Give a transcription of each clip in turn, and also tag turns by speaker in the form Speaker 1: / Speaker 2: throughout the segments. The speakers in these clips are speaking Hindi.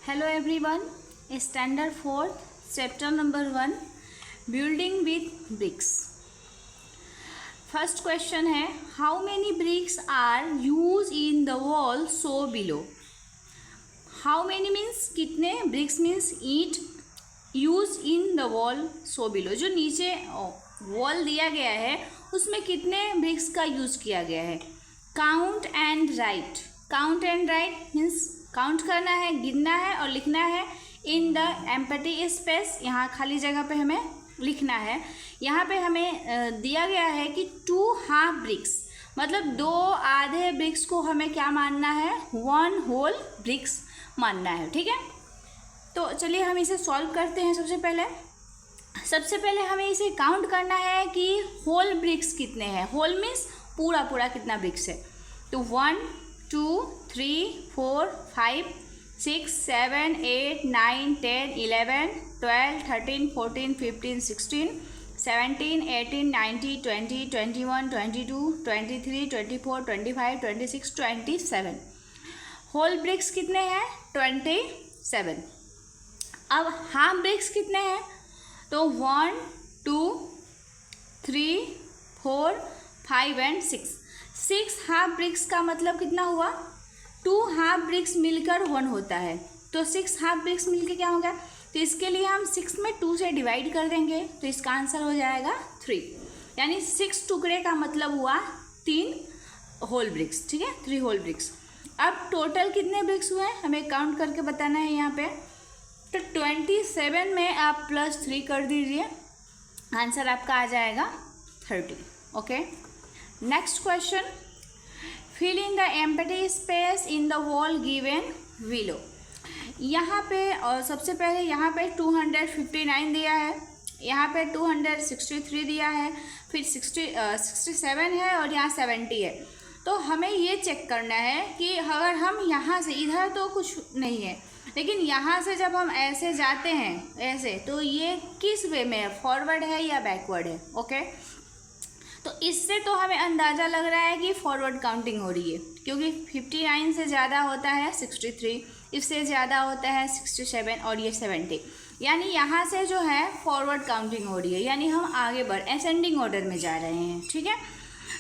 Speaker 1: Hello everyone, Standard 4th, Chapter number 1, Building with Bricks. First question है, how many bricks are used in the wall so below? How many means कितने, bricks means ईंट, used in the wall so below. जो नीचे wall दिया गया है उसमें कितने bricks का यूज किया गया है. Count and write. Count and write means count करना है, गिनना है और लिखना है. इन द एम्प्टी स्पेस, यहाँ खाली जगह पे हमें लिखना है. यहाँ पे हमें दिया गया है कि 2 हाफ ब्रिक्स, मतलब 2 आधे ब्रिक्स को हमें क्या मानना है, 1 होल ब्रिक्स मानना है. ठीक है, तो चलिए हम इसे सॉल्व करते हैं. सबसे पहले हमें इसे काउंट करना है कि होल ब्रिक्स कितने हैं. होल मीन्स पूरा कितना ब्रिक्स है. तो 1 2 3 4 5 6 7 8 9 10 11 12 13 14 15 16 17 18 19 20 21 22 23 24 25 26 27. होल ब्रिक्स कितने हैं, 27. अब हाफ ब्रिक्स कितने हैं, तो 1 2 3 4 5 एंड 6 हाफ ब्रिक्स का मतलब कितना हुआ, 2 हाफ ब्रिक्स मिलकर 1 होता है. तो 6 हाफ ब्रिक्स मिलकर क्या होगा, तो इसके लिए हम 6 में 2 से डिवाइड कर देंगे तो इसका आंसर हो जाएगा 3. यानी 6 टुकड़े का मतलब हुआ 3 होल ब्रिक्स. ठीक है, 3 होल ब्रिक्स. अब टोटल कितने ब्रिक्स हुए हैं हमें काउंट करके बताना है यहाँ पे. तो 27 में आप +3 कर दीजिए, आंसर आपका आ जाएगा 30. Okay, next question, fill in the empty space in the wall given below. यहाँ पे और सबसे पहले यहाँ पे 259 दिया है, यहाँ पे 263 दिया है, फिर 67 है और यहाँ 70 है. तो हमें ये चेक करना है कि अगर हम यहाँ से, इधर तो कुछ नहीं है लेकिन यहाँ से जब हम ऐसे जाते हैं ऐसे, तो ये किस वे में है, फॉरवर्ड है या बैकवर्ड है. ओके, तो इससे तो हमें अंदाज़ा लग रहा है कि फॉरवर्ड काउंटिंग हो रही है, क्योंकि 59 से ज़्यादा होता है 63, इससे ज़्यादा होता है 67 और ये 70. यानी यहाँ से जो है फॉरवर्ड काउंटिंग हो रही है, यानी हम आगे असेंडिंग ऑर्डर में जा रहे हैं. ठीक है,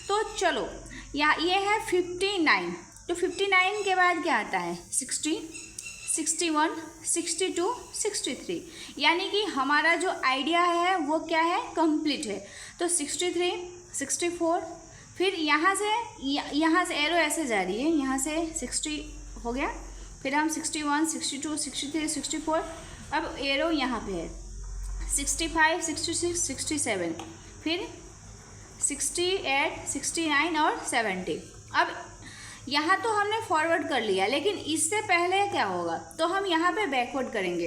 Speaker 1: तो चलो ये है 59. तो 59 के बाद क्या आता है, 60, 61, 62, 63. यानी कि हमारा जो आइडिया है वो क्या है, कंप्लीट है. तो 63, 64, फिर यहाँ से एरो ऐसे जा रही है, यहाँ से 60 हो गया, फिर हम 61, 62, 63, 64, अब एरो यहाँ पे है 65, 66, 67, फिर 68, 69 और 70. अब यहाँ तो हमने फॉरवर्ड कर लिया, लेकिन इससे पहले क्या होगा, तो हम यहाँ पे बैकवर्ड करेंगे.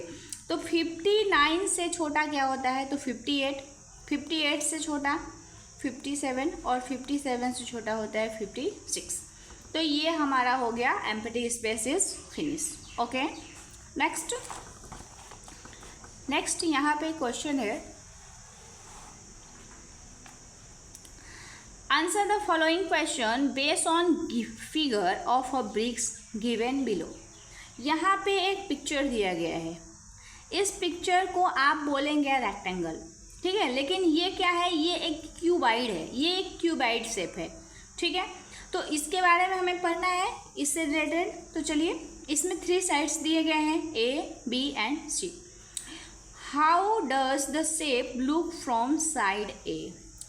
Speaker 1: तो 59 से छोटा क्या होता है, तो 58, 58 से छोटा 57 और 57 से छोटा होता है 56. तो ये हमारा हो गया empty space is finish. Okay, next यहाँ पे क्वेश्चन है, answer the following question based on figure of a bricks given below. यहाँ पे एक पिक्चर दिया गया है, इस पिक्चर को आप बोलेंगे रेक्टेंगल. ठीक है, लेकिन ये क्या है, ये एक क्यूबाइड है, ये एक क्यूबाइड शेप है. ठीक है, तो इसके बारे में हमें पढ़ना है इससे रिलेटेड. तो चलिए, इसमें 3 साइड्स दिए गए हैं, A, B and C. How does the shape look from side A.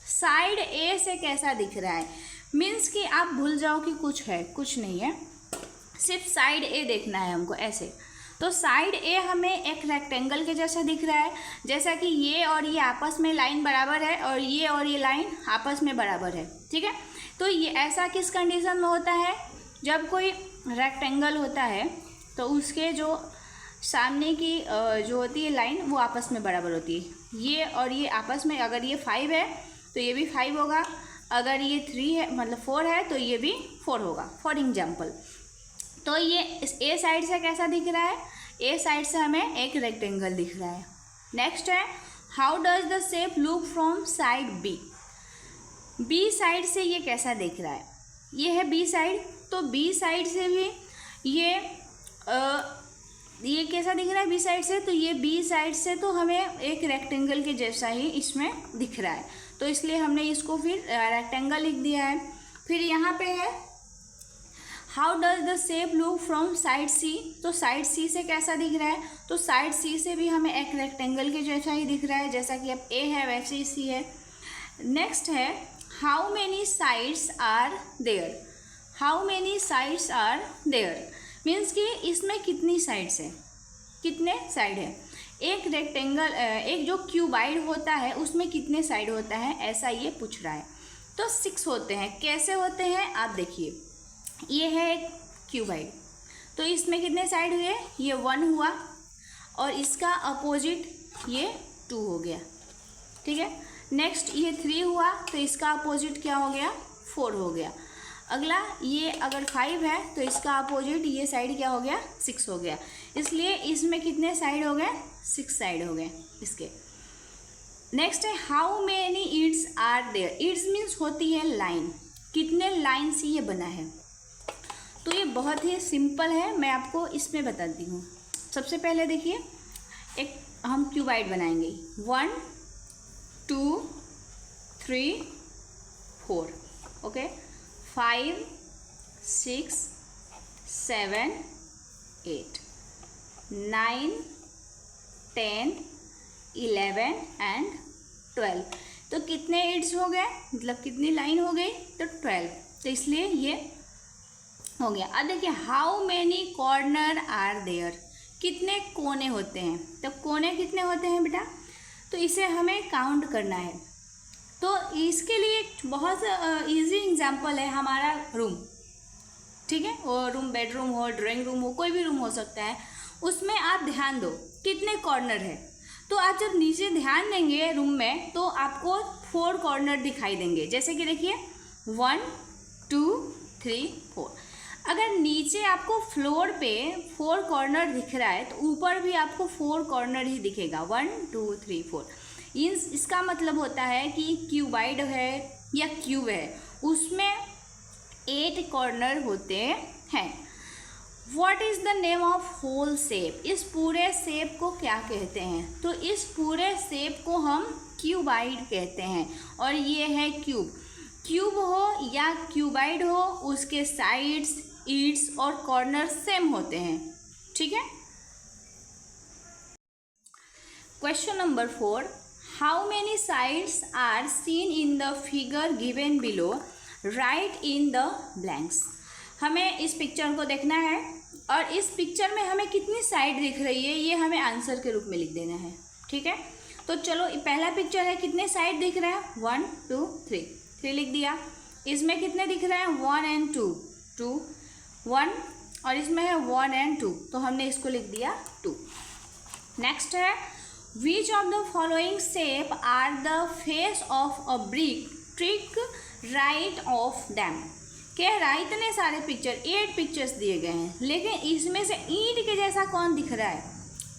Speaker 1: Side A से कैसा दिख रहा है, मीन्स कि आप भूल जाओ कि कुछ है, कुछ नहीं है, सिर्फ साइड A देखना है हमको ऐसे. तो साइड A हमें एक रेक्टेंगल के जैसा दिख रहा है, जैसा कि ये और ये आपस में लाइन बराबर है और ये लाइन आपस में बराबर है. ठीक है, तो ये ऐसा किस कंडीशन में होता है, जब कोई रेक्टेंगल होता है तो उसके जो सामने की जो होती है लाइन वो आपस में बराबर होती है. ये और ये आपस में, अगर ये 5 है तो ये भी 5 होगा, अगर ये 3 है मतलब 4 है तो ये भी 4 होगा, फॉर एग्जाम्पल. तो ये ए साइड से कैसा दिख रहा है, ए साइड से हमें एक रेक्टेंगल दिख रहा है. नेक्स्ट है, how does the shape look from side B. B side से ये कैसा दिख रहा है, ये है बी साइड, तो बी साइड से भी ये ये कैसा दिख रहा है बी साइड से, तो ये बी साइड से तो हमें एक रेक्टेंगल के जैसा ही इसमें दिख रहा है, तो इसलिए हमने इसको फिर रेक्टेंगल लिख दिया है। फिर यहाँ पे है how does the shape look from side C, तो साइड सी से कैसा दिख रहा है, तो साइड सी से भी हमें एक रेक्टेंगल के जैसा ही दिख रहा है, जैसा कि अब ए है वैसे ही सी है। नेक्स्ट है how many sides are there, how many sides are there means कि इसमें कितनी साइड्स है, कितने साइड है। एक रेक्टेंगल एक जो क्यूबाइड होता है उसमें कितने साइड होता है, ऐसा ये पूछ रहा है। तो 6 होते हैं। कैसे होते हैं आप देखिए, ये है एक क्यूबाइड, तो इसमें कितने साइड हुए, ये 1 हुआ और इसका अपोजिट ये 2 हो गया, ठीक है। नेक्स्ट ये 3 हुआ तो इसका अपोजिट क्या हो गया, 4 हो गया। अगला ये अगर 5 है तो इसका अपोजिट ये साइड क्या हो गया, 6 हो गया। इसलिए इसमें कितने साइड हो गए, 6 साइड हो गए इसके। नेक्स्ट है how many edges are there, edges means होती है लाइन, कितने लाइन से ये बना है। तो ये बहुत ही सिंपल है, मैं आपको इसमें बताती हूँ। सबसे पहले देखिए एक हम क्यूबाइड बनाएंगे, 1 2 3 4, ओके, 5 6 7 8 9 10 11 एंड 12। तो कितने ईड्स हो गए, मतलब कितनी लाइन हो गई, तो 12, तो इसलिए ये हो गया। अब देखिए how many corner are there, कितने कोने होते हैं, तो कोने कितने होते हैं बेटा, तो इसे हमें काउंट करना है। तो इसके लिए बहुत इजी एग्जांपल है हमारा रूम, ठीक है, वो रूम बेडरूम हो, ड्राइंग रूम हो, कोई भी रूम हो सकता है, उसमें आप ध्यान दो कितने कॉर्नर है। तो आप जब नीचे ध्यान देंगे रूम में तो आपको 4 कॉर्नर दिखाई देंगे, जैसे कि देखिए 1 2 3 4। अगर नीचे आपको फ्लोर पे 4 कॉर्नर दिख रहा है तो ऊपर भी आपको 4 कॉर्नर ही दिखेगा, 1 2 3 4। इसका मतलब होता है कि क्यूबाइड है या क्यूब है उसमें 8 कॉर्नर होते हैं। What is the name of whole shape, इस पूरे शेप को क्या कहते हैं, तो इस पूरे शेप को हम क्यूबाइड कहते हैं। और ये है क्यूब, क्यूब हो या क्यूबाइड हो उसके साइड्स, ईड्स और कॉर्नर सेम होते हैं, ठीक है। Question number 4, how many sides are seen in the figure given below, write in the blanks. हमें इस पिक्चर को देखना है और इस पिक्चर में हमें कितनी साइड दिख रही है ये हमें आंसर के रूप में लिख देना है, ठीक है। तो चलो पहला पिक्चर है, कितने साइड दिख रहे हैं, 1 2 3 लिख दिया। इसमें कितने दिख रहे हैं, 1 and 2 1, और इसमें है 1 and 2, तो हमने इसको लिख दिया 2। नेक्स्ट है which of the following shape are the face of a brick, tick right of them. कह रहा है इतने सारे पिक्चर, 8 पिक्चर्स दिए गए हैं, लेकिन इसमें से ईंट के जैसा कौन दिख रहा है,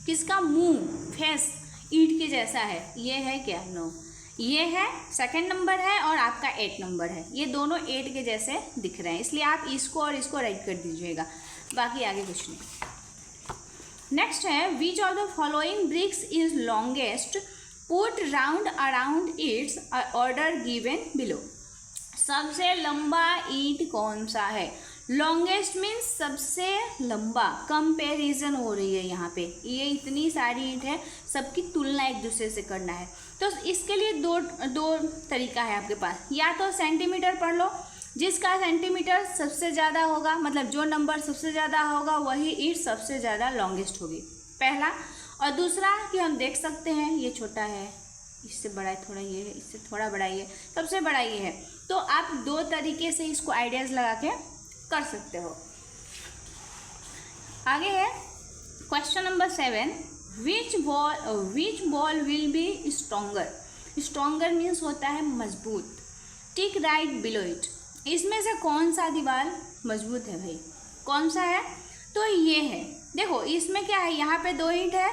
Speaker 1: किसका मुंह, फेस ईंट के जैसा है, ये है क्या, नो, ये है सेकंड नंबर है और आपका 8 नंबर है, ये दोनों 8 के जैसे दिख रहे हैं, इसलिए आप इसको और इसको राइट कर दीजिएगा, बाकी आगे कुछ नहीं। नेक्स्ट है which of the following bricks is longest, put round around its order given below. सबसे लंबा ईंट कौन सा है, लॉन्गेस्ट मीन्स सबसे लंबा, कंपैरिजन हो रही है यहाँ पे, ये इतनी सारी ईंट है, सबकी तुलना एक दूसरे से करना है। तो इसके लिए दो तरीका है आपके पास, या तो सेंटीमीटर पढ़ लो, जिसका सेंटीमीटर सबसे ज़्यादा होगा, मतलब जो नंबर सबसे ज़्यादा होगा वही ईंट सबसे ज़्यादा लॉन्गेस्ट होगी, पहला। और दूसरा कि हम देख सकते हैं ये छोटा है, इससे बड़ा है थोड़ा, ये है इससे थोड़ा बड़ा, ये सबसे बड़ा ये है। तो आप 2 तरीके से इसको आइडियाज़ लगा के कर सकते हो। आगे है question number 7, which ball will be stronger. Stronger means होता है मजबूत, टिक राइट बिलो इट। इसमें से कौन सा दीवार मजबूत है भाई, कौन सा है, तो ये है। देखो इसमें क्या है, यहाँ पे 2 ईंट है,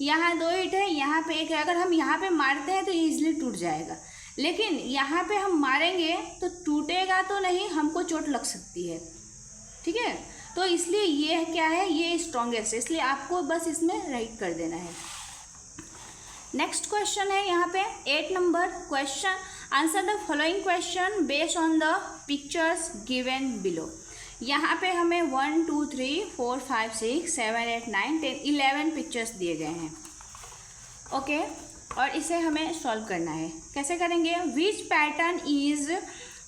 Speaker 1: यहाँ 2 ईंट है, यहाँ पे 1 है। अगर हम यहाँ पे मारते हैं तो ईजिली टूट जाएगा, लेकिन यहाँ पे हम मारेंगे तो टूटेगा तो नहीं, हमको चोट लग सकती है, ठीक है। तो इसलिए ये क्या है, ये स्ट्रॉन्गेस्ट है, इसलिए आपको बस इसमें राइट कर देना है। नेक्स्ट क्वेश्चन है यहाँ पे 8 number question, answer the following question based on the pictures given below. यहाँ पे हमें 1 2 3 4 5 6 7 8 9 10 11 पिक्चर्स दिए गए हैं। ओके, और इसे हमें सॉल्व करना है। कैसे करेंगे? Which pattern is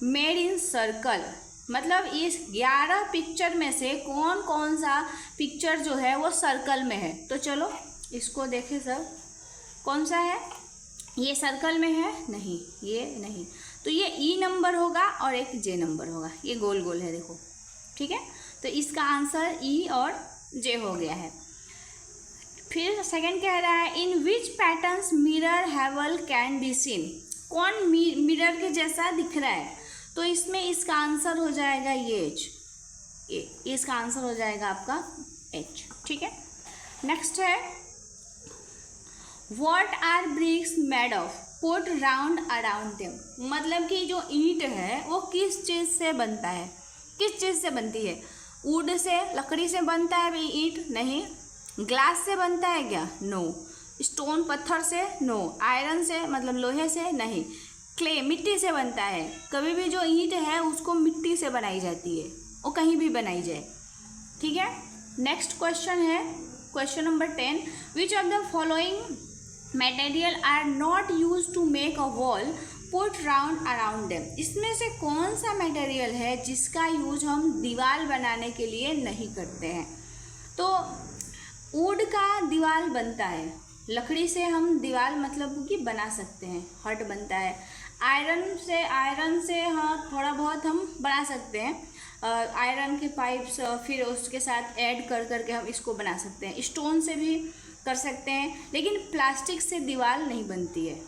Speaker 1: made in circle, मतलब इस 11 पिक्चर में से कौन कौन सा पिक्चर जो है वो सर्कल में है। तो चलो इसको देखें सर, कौन सा है? ये सर्कल में है? नहीं, ये नहीं, तो ये ई नंबर होगा और एक जे नंबर होगा, ये गोल गोल है देखो, ठीक है। तो इसका आंसर ई और जे हो गया है। फिर सेकंड कह रहा है in which patterns mirror halves can be seen, कौन मिरर के जैसा दिख रहा है। तो इसमें इसका आंसर हो जाएगा ये एच, ये इसका आंसर हो जाएगा आपका एच, ठीक है। नेक्स्ट है what are bricks made of, put round around them, मतलब कि जो ईंट है वो किस चीज़ से बनता है, किस चीज़ से बनती है? वुड से, लकड़ी से बनता है भाई ईंट? नहीं। ग्लास से बनता है क्या? नो। स्टोन, पत्थर से? नो। आयरन से, मतलब लोहे से? नहीं। क्ले, मिट्टी से बनता है। कभी भी जो ईंट है उसको मिट्टी से बनाई जाती है, वो कहीं भी बनाई जाए, ठीक है। नेक्स्ट क्वेश्चन है question number 10, which of the following material are not use to make a wall put round around them, इसमें से कौन सा मटेरियल है जिसका यूज हम दीवार बनाने के लिए नहीं करते हैं। तो वुड का दीवार बनता है, लकड़ी से हम दीवार मतलब कि बना सकते हैं, हट बनता है। आयरन से हाँ थोड़ा बहुत हम बना सकते हैं, आयरन के पाइप्स फिर उसके साथ ऐड कर करके हम इसको बना सकते हैं। स्टोन से भी कर सकते हैं, लेकिन प्लास्टिक से दीवार नहीं बनती है,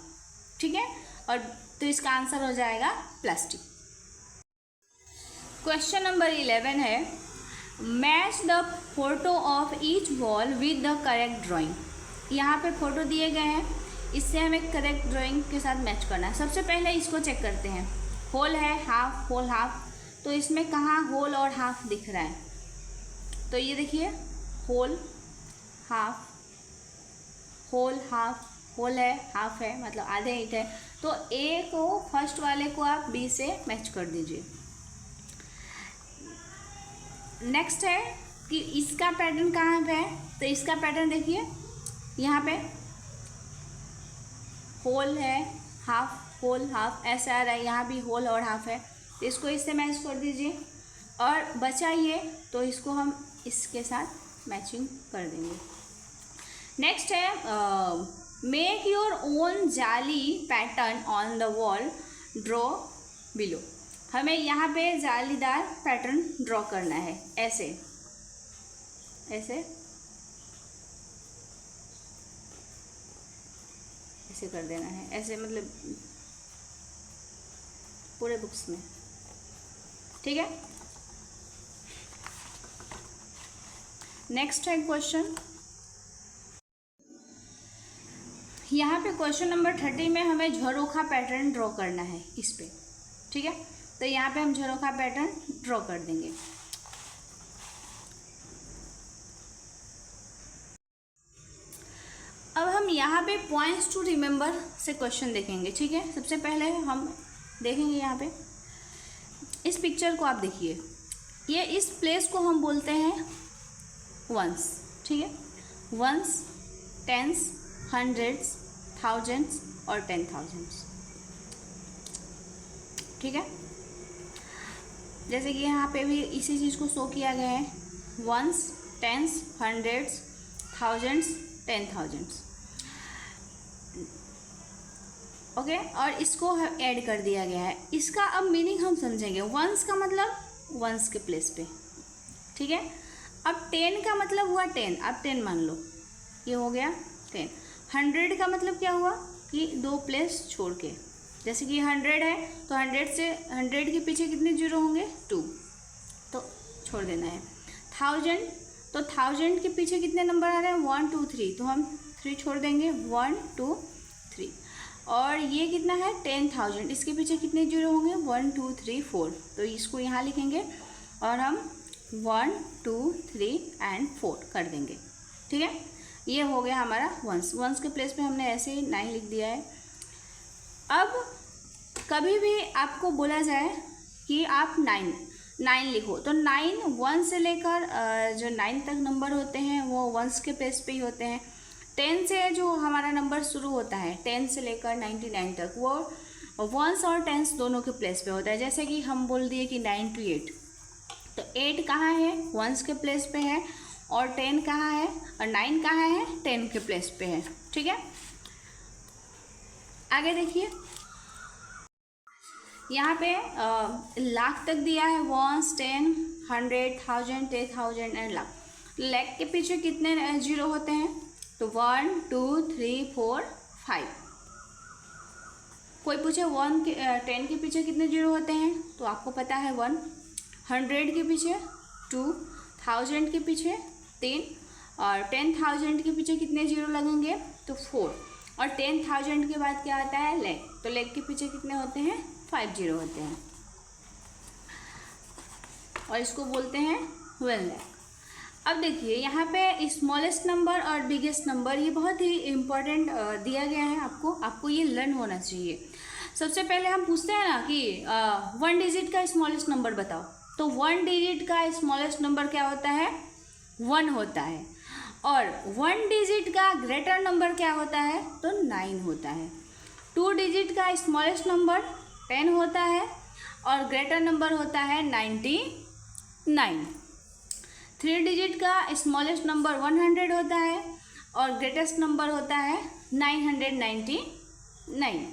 Speaker 1: ठीक है। और तो इसका आंसर हो जाएगा प्लास्टिक। क्वेश्चन नंबर 11 है match the photo of each wall with the correct drawing. यहाँ पे फोटो दिए गए हैं, इससे हमें करेक्ट ड्राइंग के साथ मैच करना है। सबसे पहले इसको चेक करते हैं, होल है, हाफ, होल, हाफ, तो इसमें कहाँ होल और हाफ दिख रहा है? तो ये देखिए whole, half, whole, half, whole है, हाफ है, मतलब आधे ईंट है। तो ए को, फर्स्ट वाले को आप बी से मैच कर दीजिए। नेक्स्ट है कि इसका पैटर्न कहाँ पे है, तो इसका पैटर्न देखिए यहाँ पे होल है, हाफ, होल, हाफ ऐसा आ रहा है, यहाँ भी होल और हाफ है, तो इसको इससे मैच कर दीजिए। और बचा ये, तो इसको हम इसके साथ मैचिंग कर देंगे। नेक्स्ट है मेक योर ओन जाली pattern on the wall, draw below. हमें यहाँ पे जालीदार पैटर्न ड्रॉ करना है, ऐसे ऐसे ऐसे कर देना है, ऐसे मतलब पूरे बुक्स में, ठीक है। नेक्स्ट है क्वेश्चन, यहाँ पे क्वेश्चन नंबर 30 में हमें झरोखा पैटर्न ड्रॉ करना है इस पे, ठीक है। तो यहाँ पे हम झरोखा पैटर्न ड्रॉ कर देंगे। अब हम यहाँ पे पॉइंट्स टू रिमेंबर से क्वेश्चन देखेंगे, ठीक है। सबसे पहले हम देखेंगे यहाँ पे इस पिक्चर को, आप देखिए ये इस प्लेस को हम बोलते हैं वंस, ठीक है। वंस, टेंस, हंड्रेड्स, थाउजेंड्स और 10,000, ठीक है। जैसे कि यहाँ पे भी इसी चीज़ को शो किया गया है, ones, tens, hundreds, thousands, 10,000, okay. और इसको ऐड कर दिया गया है। इसका अब मीनिंग हम समझेंगे। वंस का मतलब वंस के प्लेस पे, ठीक है। अब 10 का मतलब हुआ 10, अब 10 मान लो, ये हो गया 10। 100 का मतलब क्या हुआ कि 2 प्लेस छोड़ के, जैसे कि 100 है तो 100 से 100 के पीछे कितने जीरो होंगे? 2, तो छोड़ देना है। 1000, तो 1000 के पीछे कितने नंबर आ रहे हैं? 1 2 3, तो हम 3 छोड़ देंगे, 1 2 3। और ये कितना है? 10,000, इसके पीछे कितने जीरो होंगे? 1 2 3 4, तो इसको यहाँ लिखेंगे और हम 1 2 3 एंड 4 कर देंगे। ठीक है, ये हो गया हमारा वंस। वंस के प्लेस पे हमने ऐसे ही 9 लिख दिया है। अब कभी भी आपको बोला जाए कि आप 9 लिखो, तो 9 1 से लेकर जो 9 तक नंबर होते हैं वो वंस के प्लेस पे ही होते हैं। 10 से जो हमारा नंबर शुरू होता है 10 से लेकर 99 तक, वो वंस और टेंस दोनों के प्लेस पे होता है। जैसे कि हम बोल दिए कि 9 to 8, तो 8 कहाँ है, वंस के प्लेस पे है, और 10 कहाँ है, और 9 कहाँ है, 10 के प्लेस पे है। ठीक है, आगे देखिए, यहाँ पे लाख तक दिया है, वंस, 10, 100, 1000, 10,000 एंड लाख। लाख के पीछे कितने जीरो होते हैं, तो 1 2 3 4 5। कोई पूछे 10 के पीछे कितने जीरो होते हैं, तो आपको पता है 1, 100 के पीछे 2, 1000 के पीछे 3, और 10,000 के पीछे कितने जीरो लगेंगे, तो 4, और 10,000 के बाद क्या आता है, लाख। तो लाख के पीछे कितने होते हैं, 5 जीरो होते हैं, और इसको बोलते हैं 1 लाख। अब देखिए यहाँ पे स्मॉलेस्ट नंबर और बिगेस्ट नंबर, ये बहुत ही इम्पोर्टेंट दिया गया है आपको ये लर्न होना चाहिए। सबसे पहले हम पूछते हैं ना कि 1 डिजिट का स्मॉलेस्ट नंबर बताओ, तो 1 डिजिट का स्मॉलेस्ट नंबर क्या होता है, 1 होता है, और 1 डिजिट का ग्रेटर नंबर क्या होता है, तो 9 होता है। 2 डिजिट का स्मॉलेस्ट नंबर 10 होता है, और ग्रेटर नंबर होता है 99। 3 डिजिट का स्मॉलेस्ट नंबर 100 होता है, और ग्रेटेस्ट नंबर होता है 999।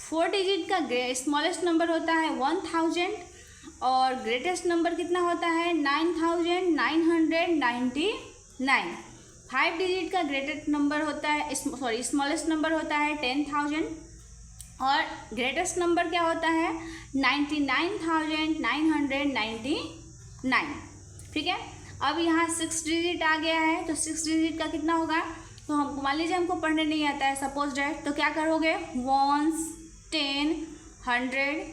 Speaker 1: 4 डिजिट का स्मॉलेस्ट नंबर होता है 1000, और ग्रेटेस्ट नंबर कितना होता है, 9999। 5 डिजिट का ग्रेटेस्ट नंबर होता है, स्मॉलेस्ट नंबर होता है 10,000, और ग्रेटेस्ट नंबर क्या होता है, 99,999। ठीक है, अब यहाँ 6 डिजिट आ गया है, तो 6 डिजिट का कितना होगा, तो हम मान लीजिए हमको पढ़ने नहीं आता है सपोज डेट, तो क्या करोगे, 1, 10, 100,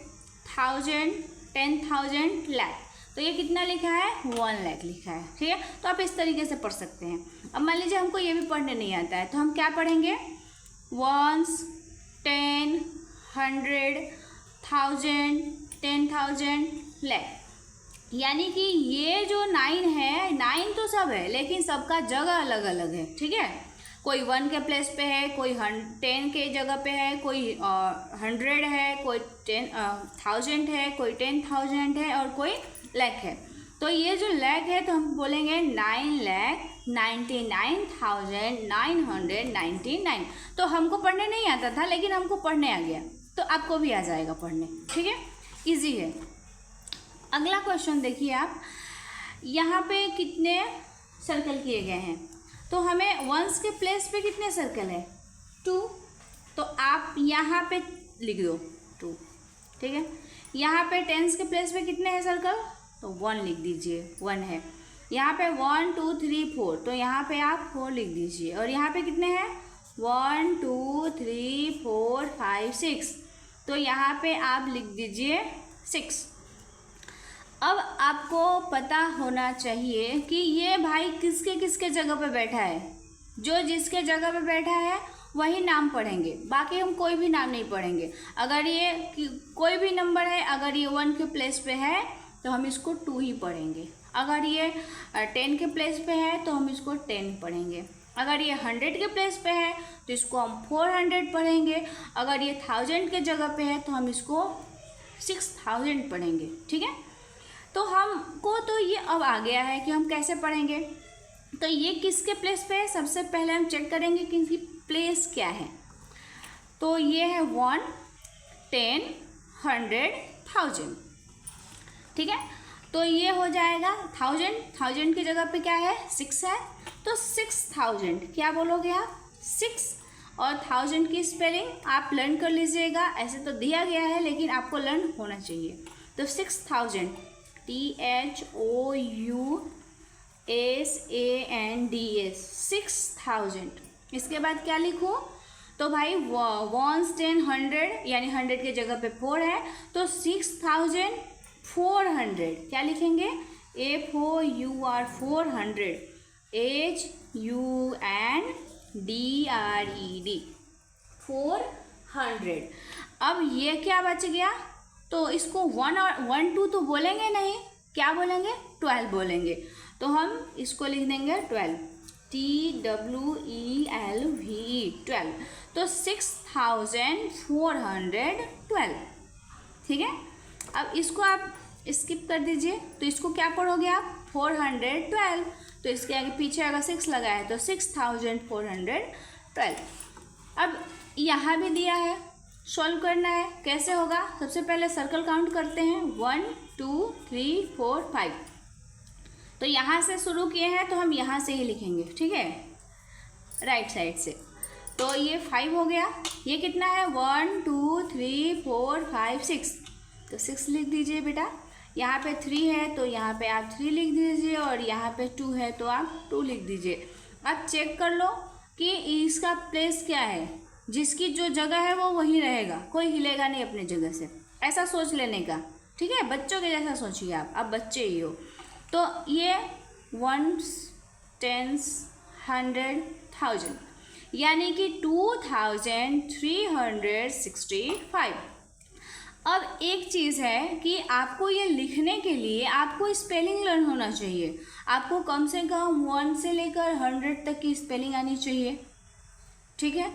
Speaker 1: 1000, 10,000, लाख। तो ये कितना लिखा है, 1 लाख लिखा है। ठीक है, तो आप इस तरीके से पढ़ सकते हैं। अब मान लीजिए हमको ये भी पढ़ने नहीं आता है, तो हम क्या पढ़ेंगे, 1, 10, 100, 1000, 10,000, लाख। यानी कि ये जो 9 है, 9 तो सब है, लेकिन सबका जगह अलग अलग है। ठीक है, कोई 1 के प्लेस पे है, कोई 10 के जगह पे है, कोई 100 है, कोई 10,000 है, कोई 10,000 है, और कोई लाख है। तो ये जो लाख है, तो हम बोलेंगे 9,99,999। तो हमको पढ़ने नहीं आता था, लेकिन हमको पढ़ने आ गया, तो आपको भी आ जाएगा पढ़ने। ठीक है, इजी है। अगला क्वेश्चन देखिए आप, यहाँ पे कितने सर्कल किए गए हैं, तो हमें वंस के प्लेस पे कितने सर्कल है, 2, तो आप यहाँ पे लिख दो 2। ठीक है, यहाँ पे टेंस के प्लेस पे कितने हैं सर्कल, तो 1 लिख दीजिए, 1 है। यहाँ पे 1 2 3 4, तो यहाँ पे आप 4 लिख दीजिए, और यहाँ पे कितने हैं, 1 2 3 4 5 6, तो यहाँ पे आप लिख दीजिए 6। अब आपको पता होना चाहिए कि ये भाई किसके किसके जगह पे बैठा है, जो जिसके जगह पे बैठा है वही नाम पढ़ेंगे, बाकी हम कोई भी नाम नहीं पढ़ेंगे। अगर ये कोई भी नंबर है, अगर ये 1 के प्लेस पे है तो हम इसको 2 ही पढ़ेंगे, अगर ये 10 के प्लेस पे है तो हम इसको 10 पढ़ेंगे, अगर ये 100 के प्लेस पे है तो इसको हम 400 पढ़ेंगे, अगर ये 1000 के जगह पे है तो हम इसको 6000 पढ़ेंगे। ठीक है, तो हमको तो ये अब आ गया है कि हम कैसे पढ़ेंगे। तो ये किसके प्लेस पे है, सबसे पहले हम चेक करेंगे कि इनकी प्लेस क्या है। तो ये है 1, 10, 100, 1000। ठीक है, तो ये हो जाएगा 1000 की जगह पे क्या है, 6 है, तो 6000 क्या बोलोगे आप, 6। और 1000 की स्पेलिंग आप लर्न कर लीजिएगा, ऐसे तो दिया गया है लेकिन आपको लर्न होना चाहिए। तो 6000, THOUSANDS, 6000। इसके बाद क्या लिखूँ, तो भाई 1, 10, 100, यानी 100 के जगह पे 4 है, तो 6400 क्या लिखेंगे, FOUR 400, HUNDRED 400। अब ये क्या बच गया, तो इसको 1 और 1 2 तो बोलेंगे नहीं, क्या बोलेंगे, 12 बोलेंगे। तो हम इसको लिख देंगे 12, TWELVE 12। तो 6412, ठीक है। अब इसको आप स्किप कर दीजिए, तो इसको क्या पढ़ोगे आप, 412, तो इसके आगे पीछे अगर 6 लगा है तो 6412। अब यहाँ भी दिया है, सॉल्व करना है, कैसे होगा, सबसे पहले सर्कल काउंट करते हैं, 1 2 3 4 5। तो यहाँ से शुरू किए हैं तो हम यहाँ से ही लिखेंगे, ठीक है, राइट साइड से। तो ये 5 हो गया, ये कितना है, 1 2 3 4 5 6, तो 6 लिख दीजिए बेटा। यहाँ पे 3 है तो यहाँ पे आप 3 लिख दीजिए, और यहाँ पे 2 है तो आप 2 लिख दीजिए। अब चेक कर लो कि इसका प्लेस क्या है, जिसकी जो जगह है वो वहीं रहेगा, कोई हिलेगा नहीं अपने जगह से, ऐसा सोच लेने का, ठीक है, बच्चों के जैसा सोचिए आप बच्चे ही हो। तो ये 1s 10s 100 1000, यानी कि 2365। अब एक चीज़ है कि आपको ये लिखने के लिए आपको स्पेलिंग लर्न होना चाहिए, आपको कम से कम 1 से लेकर 100 तक की स्पेलिंग आनी चाहिए, ठीक है,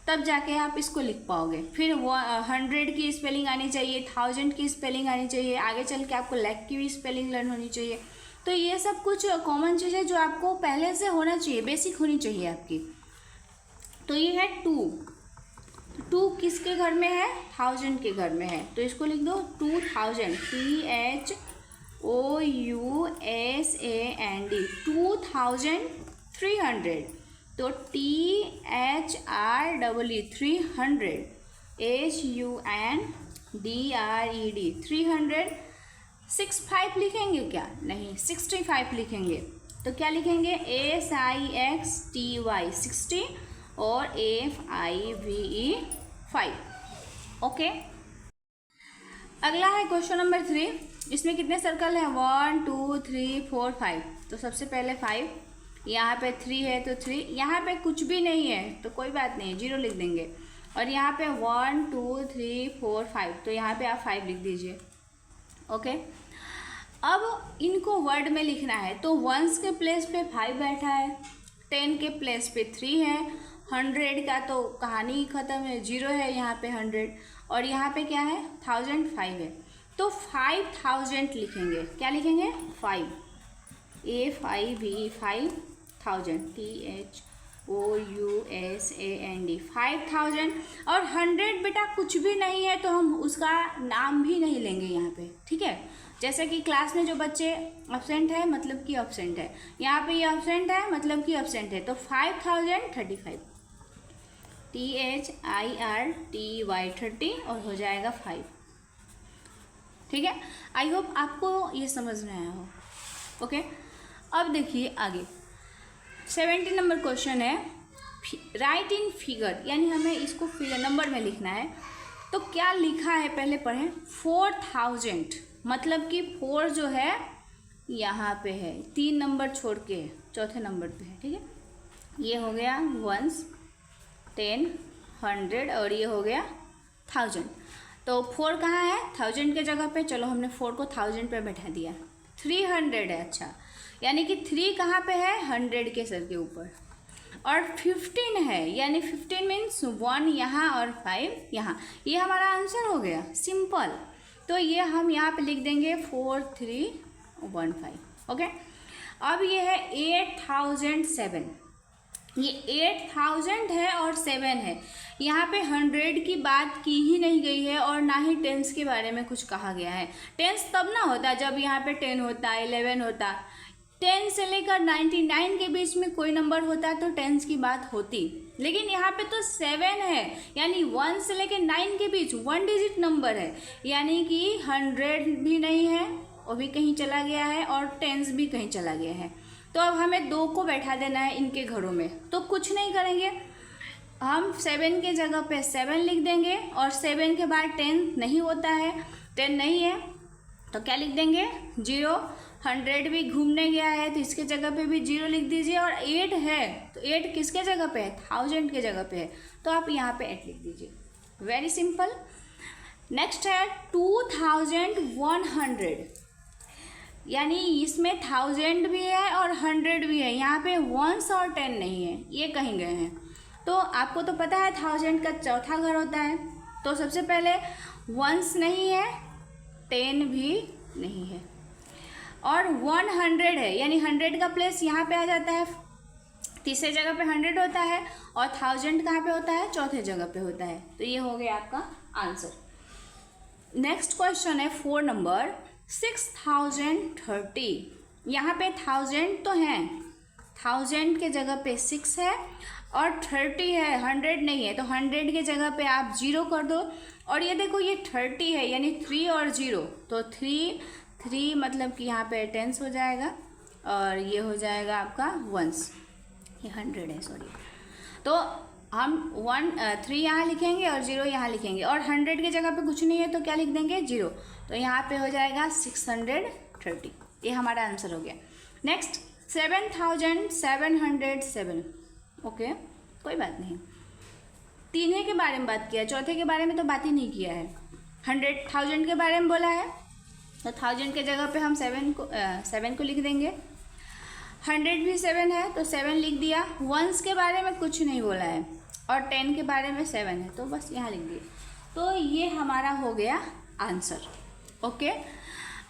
Speaker 1: तब जाके आप इसको लिख पाओगे। फिर 100 की स्पेलिंग आनी चाहिए, 1000 की स्पेलिंग आनी चाहिए, आगे चल के आपको लाख की भी स्पेलिंग लर्न होनी चाहिए। तो ये सब कुछ कॉमन चीज़ है जो आपको पहले से होना चाहिए, बेसिक होनी चाहिए आपकी। तो ये है 2 किसके घर में है, 1000 के घर में है, तो इसको लिख दो 2000, THOUSAND 2300, तो THREE 300, HUNDRED 300। 65 लिखेंगे क्या, नहीं 65 लिखेंगे, तो क्या लिखेंगे, SIXTY 60 और FIVE 5, ओके। अगला है क्वेश्चन नंबर 3, इसमें कितने सर्कल हैं, 1 2 3 4 5। तो सबसे पहले 5, यहाँ पे 3 है तो 3, यहाँ पे कुछ भी नहीं है तो कोई बात नहीं, 0 लिख देंगे, और यहाँ पे 1 2 3 4 5, तो यहाँ पे आप 5 लिख दीजिए, ओके। अब इनको वर्ड में लिखना है, तो 1s के प्लेस पे 5 बैठा है, 10 के प्लेस पे 3 है, 100 का तो कहानी ख़त्म है, 0 है यहाँ पे 100, और यहाँ पे क्या है 1000 5 है, तो 5000 लिखेंगे, क्या लिखेंगे 5, FIVE 5000 THOUSAND 5000। और 100 बेटा कुछ भी नहीं है तो हम उसका नाम भी नहीं लेंगे यहाँ पे, ठीक है। जैसे कि क्लास में जो बच्चे एब्सेंट है मतलब कि एब्सेंट है, यहाँ पे ये एब्सेंट है मतलब कि एब्सेंट है, तो 5035 THIRTY 30 और हो जाएगा 5, ठीक है। आई होप आपको ये समझ में आया हो, ओके। अब देखिए आगे 70 नंबर क्वेश्चन है, राइट इन फिगर, यानी हमें इसको फिगर नंबर में लिखना है। तो क्या लिखा है पहले पढ़ें, 4000, मतलब कि 4 जो है यहाँ पे है, 3 नंबर छोड़ के चौथे नंबर पे है, ठीक है। ये हो गया 1s 10 100 और ये हो गया 1000। तो 4 कहाँ है, 1000 के जगह पे, चलो हमने 4 को 1000 पे बैठा दिया। 300 है, अच्छा, यानी कि 3 कहाँ पे है, 100 के सर के ऊपर, और 15 है, यानी 15 मीन्स 1 यहाँ और 5 यहाँ, ये हमारा आंसर हो गया, सिंपल। तो ये हम यहाँ पे लिख देंगे 4315, ओके। अब ये है 8007, ये 8000 है और 7 है, यहाँ पे 100 की बात की ही नहीं गई है और ना ही टेंस के बारे में कुछ कहा गया है। टेंस तब ना होता जब यहाँ पे 10 होता, 11 होता, 10 से लेकर 99 के बीच में कोई नंबर होता तो टेंस की बात होती, लेकिन यहाँ पे तो 7 है, यानी 1 से लेकर 9 के बीच 1 डिजिट नंबर है, यानी कि 100 भी नहीं है, वो भी कहीं चला गया है, और टेंस भी कहीं चला गया है। तो अब हमें 2 को बैठा देना है इनके घरों में, तो कुछ नहीं करेंगे, हम 7 के जगह पे 7 लिख देंगे, और 7 के बाद 10 नहीं होता है, 10 नहीं है तो क्या लिख देंगे 0, 100 भी घूमने गया है तो इसके जगह पे भी 0 लिख दीजिए, और 8 है तो 8 किसके जगह पे है, 1000 के जगह पे है, तो आप यहाँ पे 8 लिख दीजिए। Very simple. नेक्स्ट है 2100, यानी इसमें 1000 भी है और 100 भी है, यहाँ पे 1s और 10 नहीं है, ये कहीं गए हैं। तो आपको तो पता है 1000 का चौथा घर होता है, तो सबसे पहले 1s नहीं है, 10 भी नहीं है, और 100 है, यानी 100 का प्लेस यहाँ पे आ जाता है, तीसरे जगह पे 100 होता है, और 1000 कहाँ पे होता है, चौथे जगह पे होता है। तो ये हो गया आपका आंसर। नेक्स्ट क्वेश्चन है 4 नंबर 6030। यहाँ पे 1000 तो है, 1000 के जगह पे 6 है, और 30 है, 100 नहीं है, तो 100 के जगह पे आप 0 कर दो, और ये देखो ये 30 है, यानी 3 और 0, तो 3 मतलब कि यहाँ पे 10s हो जाएगा, और ये हो जाएगा आपका 1s, ये 100 है सॉरी। तो हम 3 यहाँ लिखेंगे और 0 यहाँ लिखेंगे, और 100 की जगह पे कुछ नहीं है तो क्या लिख देंगे, 0, तो यहाँ पे हो जाएगा 630। ये हमारा आंसर हो गया। नेक्स्ट 7707। ओके, कोई बात नहीं, तीनों के बारे में बात किया, चौथे के बारे में तो बात ही नहीं किया है। 1000 के बारे में बोला है, तो 1000 के जगह पे हम 7 को लिख देंगे। 100 भी 7 है तो 7 लिख दिया। 1s के बारे में कुछ नहीं बोला है, और 10 के बारे में 7 है, तो बस यहाँ लिख दिए। तो ये हमारा हो गया आंसर। ओके,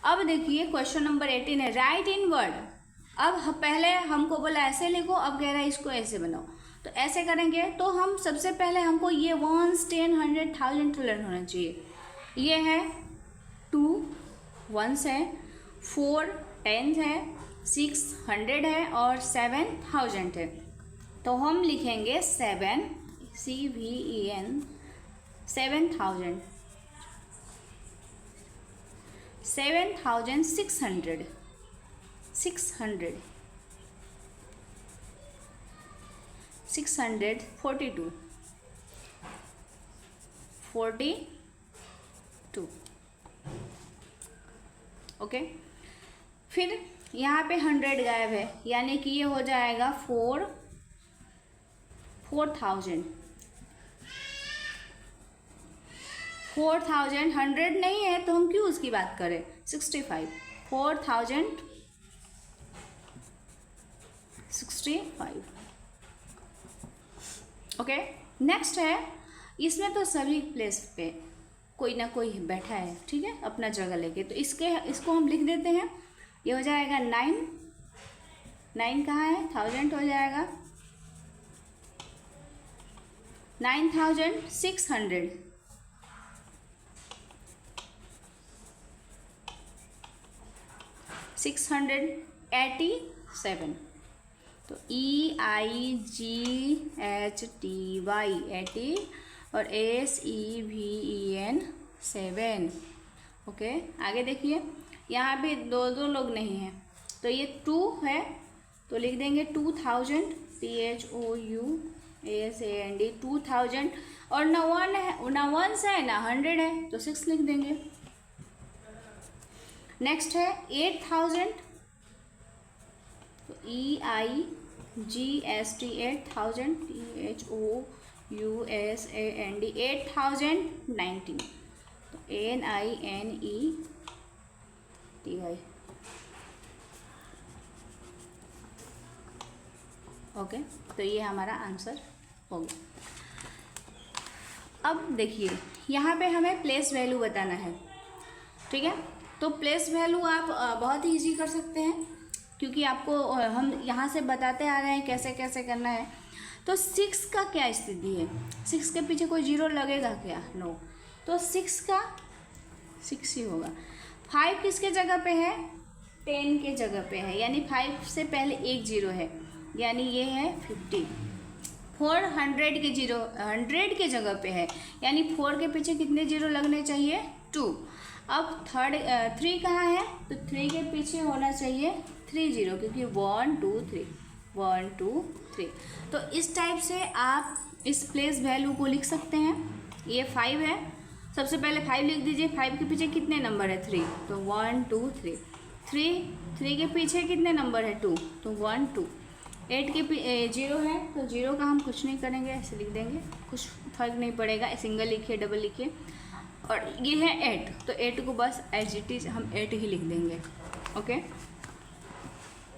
Speaker 1: अब देखिए क्वेश्चन नंबर 18 है राइट इन वर्ड। अब पहले हमको बोला ऐसे लिखो, अब कह रहा है इसको ऐसे बनाओ, तो ऐसे करेंगे तो हम सबसे पहले हमको ये 1s 10 100 1000 तो लर्न होना चाहिए। ये है 2 1s है, 4 10 है, 6 100 है, और 7 1000 है। तो हम लिखेंगे 7 CVEN 7000 7600 600 642 42। ओके, फिर यहाँ पे 100 गायब है, यानी कि ये हो जाएगा 4000 4000 100 नहीं है तो हम क्यों उसकी बात करें, 65 4065। ओके, नेक्स्ट है, इसमें तो सभी प्लेस पे कोई ना कोई बैठा है, ठीक है, अपना जगह लेके, तो इसको हम लिख देते हैं। ये हो जाएगा 9 कहाँ है, 1000 हो जाएगा 9600 687। तो EIGHTY 80 और SEVEN 7। ओके, आगे देखिए, यहाँ पे दो लोग नहीं हैं, तो ये 2 है तो लिख देंगे 2000 THOUSAND 2000, और ना 1 है ना 1s है ना 100 है, तो 6 लिख देंगे। नेक्स्ट है 8000, तो EIGST 8000 THOUSAND 8090, तो NINETY। ओके, तो ये हमारा आंसर हो गया। अब देखिए यहाँ पे हमें प्लेस वैल्यू बताना है, ठीक है, तो प्लेस वैल्यू आप बहुत ही ईजी कर सकते हैं, क्योंकि आपको हम यहाँ से बताते आ रहे हैं कैसे कैसे करना है। तो 6 का क्या स्थिति है, 6 के पीछे कोई 0 लगेगा क्या, नो, तो 6 का 6 ही होगा। 5 किसके जगह पे है, 10 के जगह पे है, यानी 5 से पहले एक 0 है, यानी ये है 50। 4 100 के जगह पे है, यानी 4 के पीछे कितने 0 लगने चाहिए, 2। अब 3 कहाँ है, तो 3 के पीछे होना चाहिए 3 0, क्योंकि 1 2 3 1 2 3। तो इस टाइप से आप इस प्लेस वैल्यू को लिख सकते हैं। ये 5 है, सबसे पहले 5 लिख दीजिए, 5 के पीछे कितने नंबर है, 3, तो 1 2 3। 3 के पीछे कितने नंबर है 2, तो 1 2। 8 के 0 है तो 0 का हम कुछ नहीं करेंगे, ऐसे लिख देंगे, कुछ फर्क नहीं पड़ेगा, सिंगल लिखिए डबल लिखिए। और ये है 8, तो 8 को बस एज इट इज़ हम 8 ही लिख देंगे। ओके,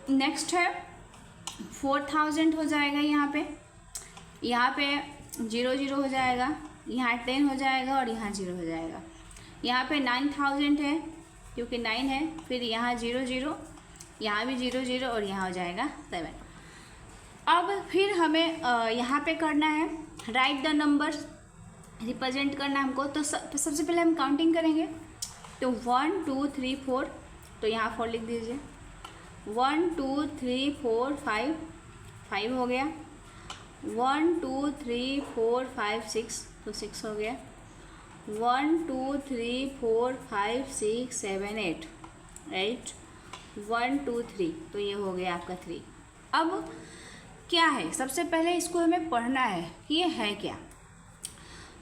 Speaker 1: नेक्स्ट है 4000 हो जाएगा, यहाँ पे 0 0 हो जाएगा, यहाँ 10 हो जाएगा और यहाँ 0 हो जाएगा। यहाँ पे 9000 है क्योंकि 9 है, फिर यहाँ 0 0, यहाँ भी 0 0 और यहाँ हो जाएगा 7। अब फिर हमें यहाँ पे करना है राइट द नंबर, रिप्रेजेंट करना है हमको। तो सबसे पहले हम काउंटिंग करेंगे, तो 1 2 3 4, तो यहाँ 4 लिख दीजिए। 1 2 3 4 5, 5 हो गया। 1 2 3 4 5 6, तो 6 हो गया। 1 2 3 4 5 6 7 8, 8 1 2 3, तो ये हो गया आपका 3। अब क्या है, सबसे पहले इसको हमें पढ़ना है कि ये है क्या।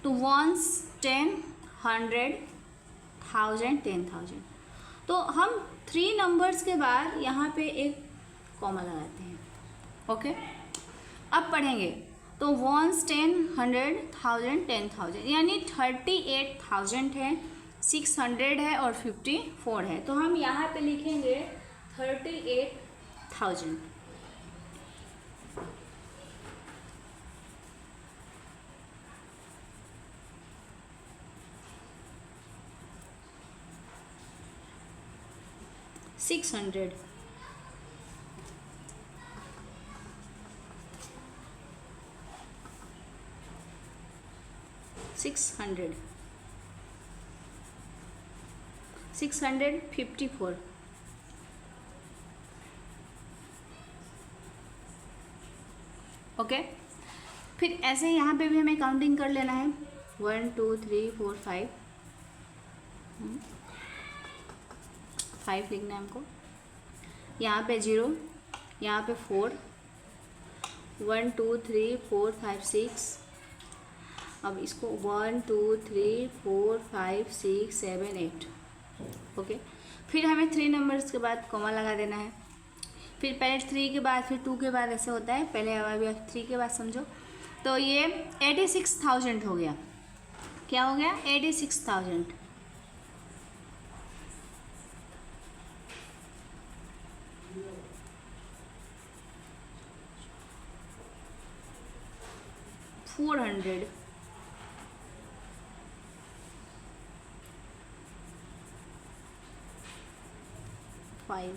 Speaker 1: तो 1s 10 100 1000 10,000, तो हम 3 नंबर्स के बाद यहाँ पे एक कॉमा लगाते हैं। ओके, अब पढ़ेंगे, तो 1s 10 100 1000 10,000, यानी 38,000 है, 600 है और 54 है, तो हम यहाँ पे लिखेंगे 38,000। Six hundred, 654। ओके, फिर ऐसे यहाँ पे भी हमें काउंटिंग कर लेना है, 1 2 3 4 5, 5 लिखना है हमको। यहाँ पे 0, यहाँ पे 4, 1 2 3 4 5 6। अब इसको 1 2 3 4 5 6 7 8। ओके, फिर हमें 3 नंबर्स के बाद कॉमा लगा देना है, फिर पहले 3 के बाद फिर 2 के बाद, ऐसे होता है। पहले अभी 3 के बाद समझो, तो ये 86,000 हो गया। क्या हो गया, 86,000। $400, 5।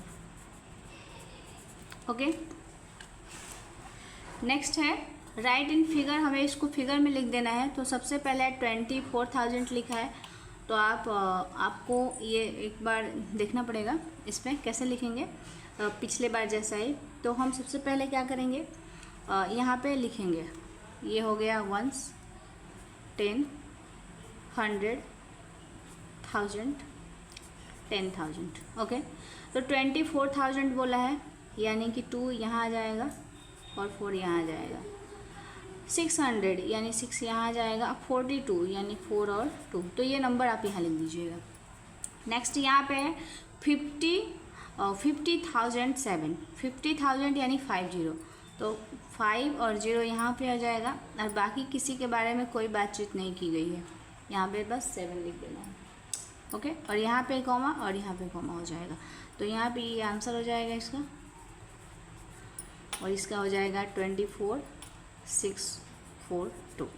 Speaker 1: ओके, नेक्स्ट है राइट इन फिगर, हमें इसको फिगर में लिख देना है। तो सबसे पहले 24,000 लिखा है, तो आपको ये एक बार देखना पड़ेगा इसमें कैसे लिखेंगे, पिछले बार जैसा ही। तो हम सबसे पहले क्या करेंगे, यहाँ पे लिखेंगे, ये हो गया 1s 10 100 1000 10,000। ओके, तो 24,000 बोला है, यानी कि 2 यहाँ आ जाएगा और 4 यहाँ आ जाएगा। 600 यानी 6 यहाँ आ जाएगा। 42 यानी 4 और 2, तो ये नंबर आप यहाँ लिख दीजिएगा। नेक्स्ट यहाँ पे है 50,007, 50,000 यानी 50, तो 5 और 0 यहाँ पे आ जाएगा, और बाकी किसी के बारे में कोई बातचीत नहीं की गई है, यहाँ पे बस 7 लिख देना है। ओके, और यहाँ पे कॉमा और यहाँ पे कॉमा हो जाएगा, तो यहाँ पे ये आंसर हो जाएगा इसका, और इसका हो जाएगा 24,642।